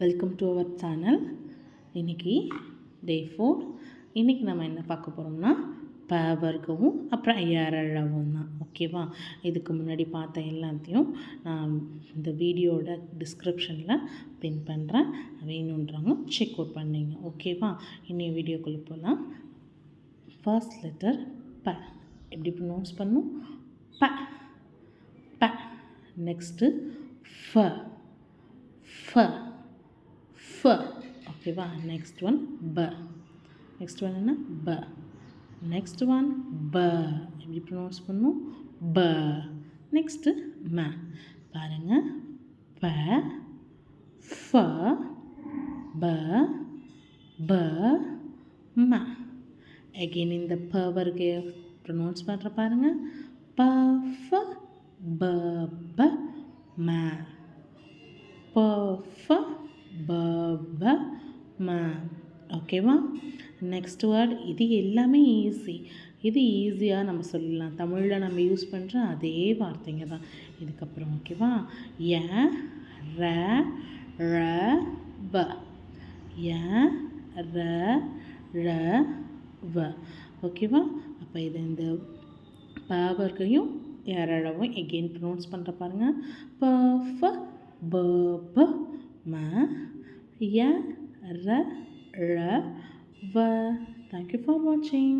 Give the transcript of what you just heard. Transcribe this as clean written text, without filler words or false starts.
Welcome to our channel. இன்றைக்கி டே 4. இன்றைக்கி நம்ம என்ன பார்க்க போகிறோம்னா ப வர்க்கமும் அப்புறம் ஏரழவும் தான். ஓகேவா? இதுக்கு முன்னாடி பார்த்த எல்லாத்தையும் நான் இந்த வீடியோட டிஸ்கிரிப்ஷனில் பின் பண்ணுறேன். வேணுன்றவங்க செக் அவுட் பண்ணிங்க. ஓகேவா? இன்னைய வீடியோக்குள்ளே போகலாம். ஃபர்ஸ்ட் லெட்டர் ப. எப்படி ப்ரொனவுன்ஸ் பண்ணணும்? ப ப. நெக்ஸ்ட்டு ஃப ஃப ஃப. ஓகேவா? நெக்ஸ்ட் ஒன் ப. நெக்ஸ்ட் ஒன் என்ன? ப. நெக்ஸ்ட் ஒன் ப. எப்படி ப்ரொனவுன்ஸ் பண்ணணும்? ப. நெக்ஸ்ட்டு ம. பாருங்கள், ப ஃப ப ப ம. அகெயின் இந்த ப வர்க்க ப்ரொனவுன்ஸ் பண்ணுற பாருங்கள். ப ஃப ப ப ம. ப ஃப ப ப ம. ஓகேவா? Next word. இது எல்லாமே ஈஸி. இது ஈஸியாக நம்ம சொல்லலாம். தமிழில் நம்ம யூஸ் பண்ணுற அதே வார்த்தைங்க தான் இதுக்கப்புறம். ஓகேவா? ய ர ழ வ. ய ர ழ வ. ஓகேவா? அப்போ இது இந்த ப வர்க்கையும் ஏரழவும் எகெயின் ப்ரொனவுன்ஸ் பண்ணுற பாருங்கள். ப ஃப ப ப ம. ய ர ழ வ. Thank you for watching.